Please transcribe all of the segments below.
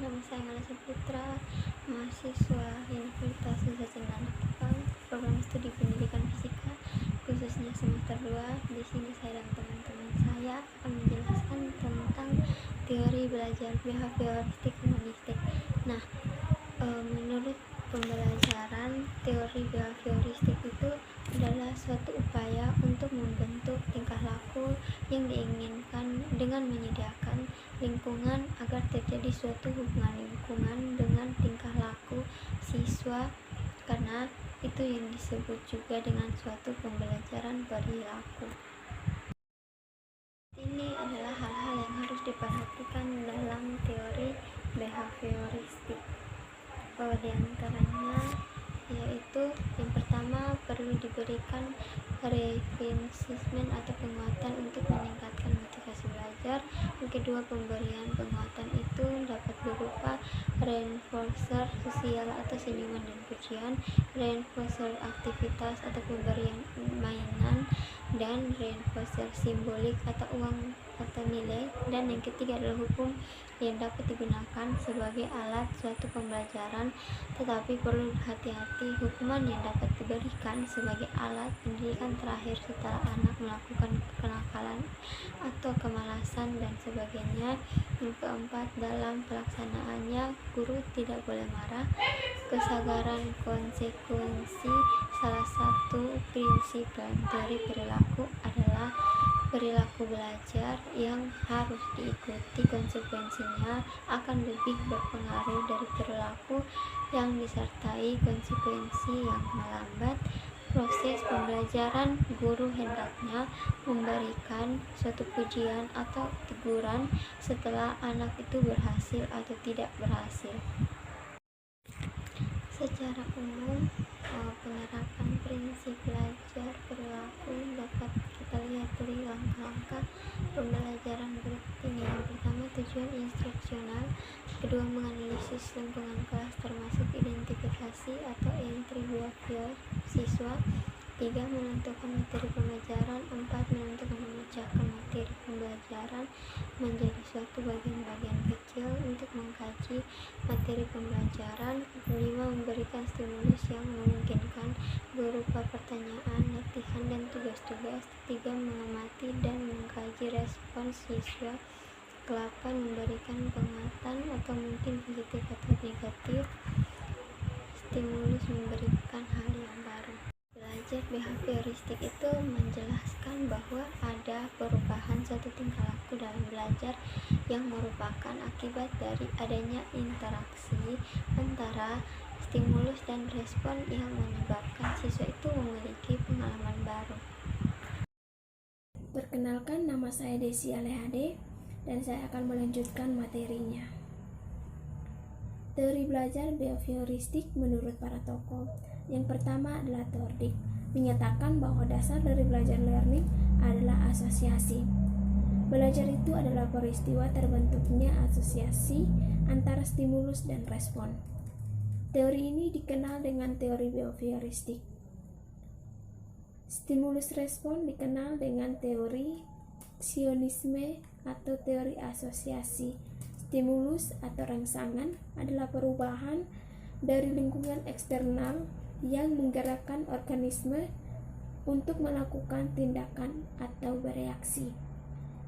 nama saya Melisa Putra, mahasiswa Universitas Nusa Cendana Kupang, program studi pendidikan fisika, khususnya semester 2. Di sini saya dan teman-teman saya akan menjelaskan tentang teori belajar behavioristik humanistik. Nah, menurut pembelajaran, teori behavioristik itu adalah suatu upaya untuk membentuk tingkah laku yang diinginkan dengan menyediakan lingkungan agar terjadi suatu hubungan lingkungan dengan tingkah laku siswa, karena itu yang disebut juga dengan suatu pembelajaran perilaku. Ini adalah hal-hal yang harus diperhatikan dalam teori behavioristik. Di antaranya yaitu yang pertama, perlu diberikan reinforcement atau penguatan untuk meningkatkan motivasi belajar. Yang kedua, pemberian penguatan itu dapat berupa reinforcer sosial atau senyuman dan pujian, reinforcer aktivitas atau pemberian mainan, dan reinforcer simbolik atau uang atau nilai. Dan yang ketiga adalah hukum yang dapat digunakan sebagai alat suatu pembelajaran, tetapi perlu hati-hati. Hukuman yang dapat diberikan sebagai alat pendidikan terakhir setelah anak melakukan kenakalan atau kemalasan dan sebagainya. Yang keempat, dalam pelaksanaannya guru tidak boleh marah. Kesadaran konsekuensi. Salah satu prinsip dalam teori perilaku adalah perilaku belajar yang harus diikuti konsekuensinya akan lebih berpengaruh dari perilaku yang disertai konsekuensi yang melambat. Proses pembelajaran, guru hendaknya memberikan suatu pujian atau teguran setelah anak itu berhasil atau tidak berhasil. Secara umum, penerapan prinsip belajar perilaku dapat kita lihat dari langkah-langkah pembelajaran berikut ini. Yang pertama, tujuan instruksional. Kedua, menganalisis lingkungan kelas termasuk identifikasi atau entry behavior siswa. 3. Menentukan materi pembelajaran. 4. Menentukan memecahkan materi pembelajaran menjadi suatu bagian-bagian kecil untuk mengkaji materi pembelajaran. 5. Memberikan stimulus yang memungkinkan berupa pertanyaan, latihan, dan tugas-tugas. 3. Mengamati dan mengkaji respons siswa. 8. Memberikan penguatan atau mungkin positif atau negatif. Stimulus memberikan hal yang baru. Belajar behavioristik itu menjelaskan bahwa ada perubahan suatu tingkah laku dalam belajar yang merupakan akibat dari adanya interaksi antara stimulus dan respon yang menyebabkan siswa itu memiliki pengalaman baru. Perkenalkan, nama saya Desi Alehade dan saya akan melanjutkan materinya. Teori belajar behavioristik menurut para tokoh. Yang pertama adalah Thorndike, menyatakan bahwa dasar dari belajar learning adalah asosiasi. Belajar itu adalah peristiwa terbentuknya asosiasi antara stimulus dan respon. Teori ini dikenal dengan teori behavioristik. Stimulus respon dikenal dengan teori sionisme atau teori asosiasi. Stimulus atau rangsangan adalah perubahan dari lingkungan eksternal yang menggerakkan organisme untuk melakukan tindakan atau bereaksi.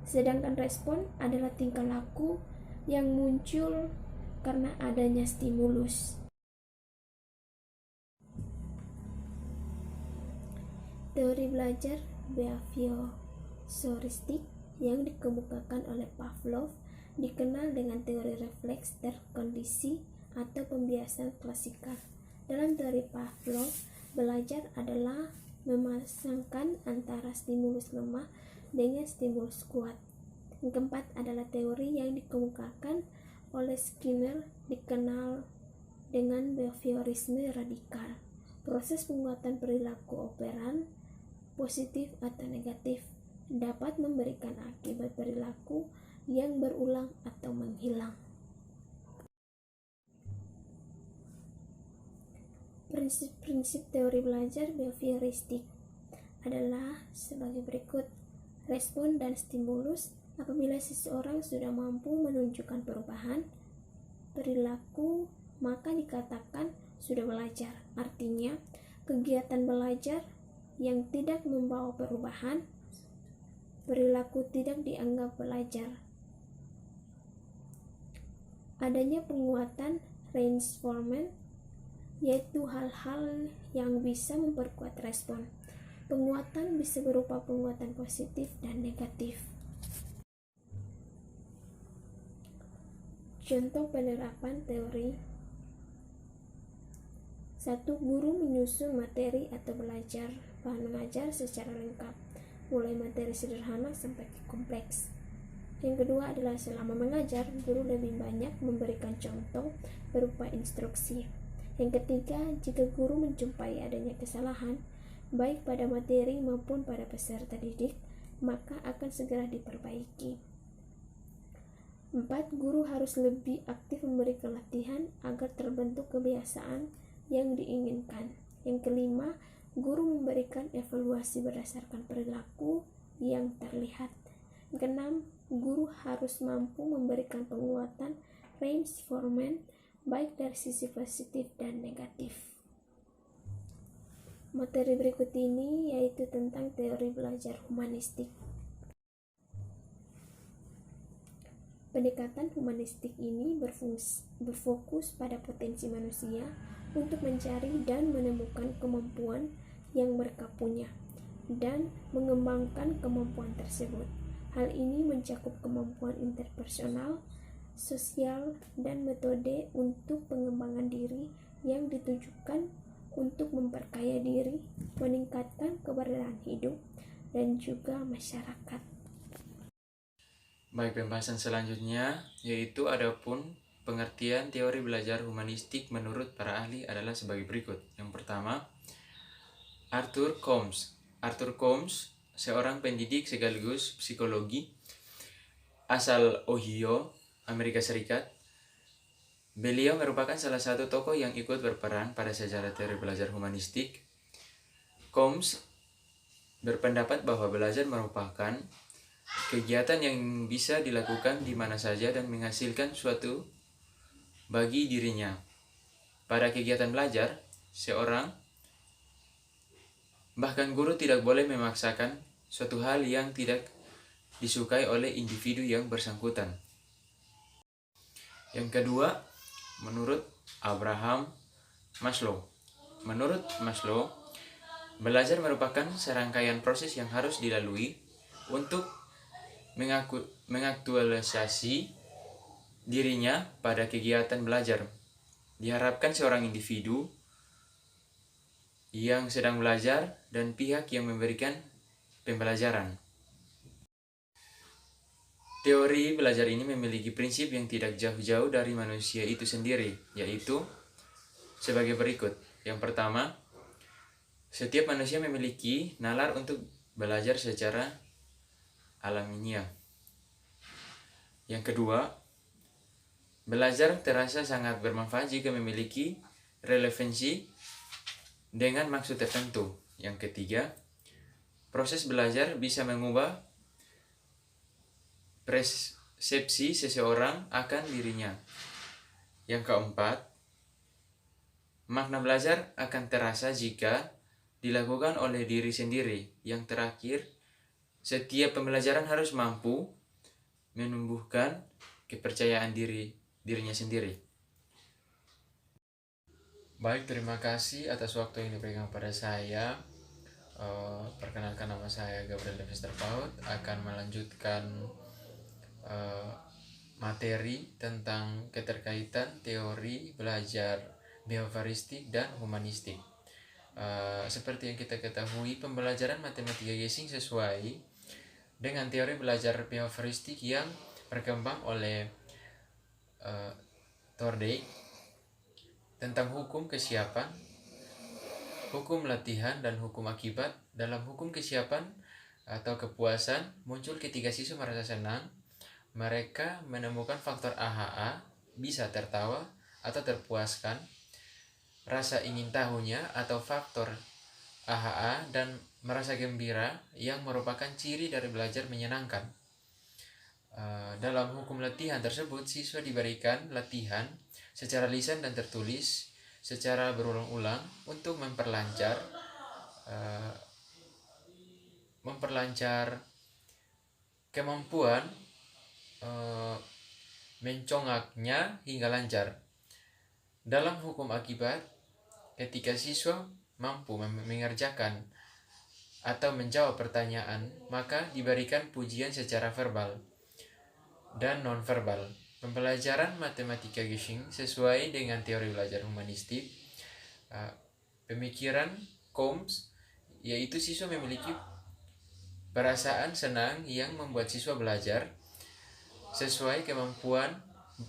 Sedangkan respon adalah tingkah laku yang muncul karena adanya stimulus. Teori belajar behavioristik yang dikemukakan oleh Pavlov dikenal dengan teori refleks terkondisi atau pembiasan klasikal. Dalam teori Pavlov, belajar adalah memasangkan antara stimulus lemah dengan stimulus kuat. Yang keempat adalah teori yang dikemukakan oleh Skinner dikenal dengan behaviorisme radikal. Proses penguatan perilaku operan, positif atau negatif, dapat memberikan akibat perilaku yang berulang atau menghilang. Prinsip-prinsip teori belajar behavioristik adalah sebagai berikut. Respon dan stimulus. Apabila seseorang sudah mampu menunjukkan perubahan, perilaku, maka dikatakan sudah belajar. Artinya, kegiatan belajar yang tidak membawa perubahan, perilaku tidak dianggap belajar. Adanya penguatan reinforcement, yaitu hal-hal yang bisa memperkuat respon. Penguatan bisa berupa penguatan positif dan negatif. Contoh penerapan teori. 1. Guru menyusun materi atau belajar bahan mengajar secara lengkap, mulai materi sederhana sampai kompleks. Yang kedua adalah selama mengajar, guru lebih banyak memberikan contoh berupa instruksi. Yang ketiga, jika guru menjumpai adanya kesalahan, baik pada materi maupun pada peserta didik, maka akan segera diperbaiki. 4. Guru harus lebih aktif memberikan latihan agar terbentuk kebiasaan yang diinginkan. Yang kelima, guru memberikan evaluasi berdasarkan perilaku yang terlihat. Yang keenam, guru harus mampu memberikan penguatan reinforcement baik dari sisi positif dan negatif. Materi berikut ini yaitu tentang teori belajar humanistik. Pendekatan humanistik ini berfokus pada potensi manusia untuk mencari dan menemukan kemampuan yang mereka punya dan mengembangkan kemampuan tersebut. Hal ini mencakup kemampuan interpersonal, sosial, dan metode untuk pengembangan diri yang ditujukan untuk memperkaya diri, meningkatkan keberadaan hidup, dan juga masyarakat. Baik, pembahasan selanjutnya yaitu adapun pengertian teori belajar humanistik menurut para ahli adalah sebagai berikut. Yang pertama, Arthur Combs. Arthur Combs, seorang pendidik sekaligus psikologi asal Ohio, Amerika Serikat. Beliau merupakan salah satu tokoh yang ikut berperan pada sejarah teori belajar humanistik. Combs berpendapat bahwa belajar merupakan kegiatan yang bisa dilakukan di mana saja dan menghasilkan suatu bagi dirinya. Pada kegiatan belajar, seorang bahkan guru tidak boleh memaksakan suatu hal yang tidak disukai oleh individu yang bersangkutan. Yang kedua, menurut Abraham Maslow. Menurut Maslow, belajar merupakan serangkaian proses yang harus dilalui untuk mengaktualisasi dirinya pada kegiatan belajar. Diharapkan seorang individu yang sedang belajar dan pihak yang memberikan pembelajaran. Teori belajar ini memiliki prinsip yang tidak jauh-jauh dari manusia itu sendiri, yaitu sebagai berikut. Yang pertama, setiap manusia memiliki nalar untuk belajar secara alamiah. Yang kedua, belajar terasa sangat bermanfaat jika memiliki relevansi dengan maksud tertentu. Yang ketiga, proses belajar bisa mengubah persepsi seseorang akan dirinya. Yang keempat, makna belajar akan terasa jika dilakukan oleh diri sendiri. Yang terakhir, setiap pembelajaran harus mampu menumbuhkan kepercayaan dirinya sendiri. Baik, terima kasih atas waktu yang diberikan pada saya. Perkenalkan, nama saya Gabriel Devester Paut, akan melanjutkan materi tentang keterkaitan teori belajar behavioristik dan humanistik. Seperti yang kita ketahui, pembelajaran matematika Gesing sesuai dengan teori belajar behavioristik yang berkembang oleh Thorndike tentang hukum kesiapan, hukum latihan, dan hukum akibat. Dalam hukum kesiapan atau kepuasan muncul ketika siswa merasa senang, mereka menemukan faktor AHA, bisa tertawa atau terpuaskan, rasa ingin tahunya atau faktor AHA, dan merasa gembira yang merupakan ciri dari belajar menyenangkan. Dalam hukum latihan tersebut, siswa diberikan latihan secara lisan dan tertulis secara berulang-ulang untuk memperlancar kemampuan mencongaknya hingga lancar. Dalam hukum akibat, ketika siswa mampu mengerjakan atau menjawab pertanyaan, maka diberikan pujian secara verbal dan non-verbal. Pembelajaran matematika Gesing sesuai dengan teori belajar humanistik, pemikiran Combs, yaitu siswa memiliki perasaan senang yang membuat siswa belajar sesuai kemampuan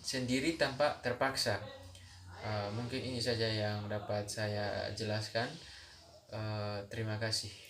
sendiri tanpa terpaksa. Mungkin ini saja yang dapat saya jelaskan. Terima kasih.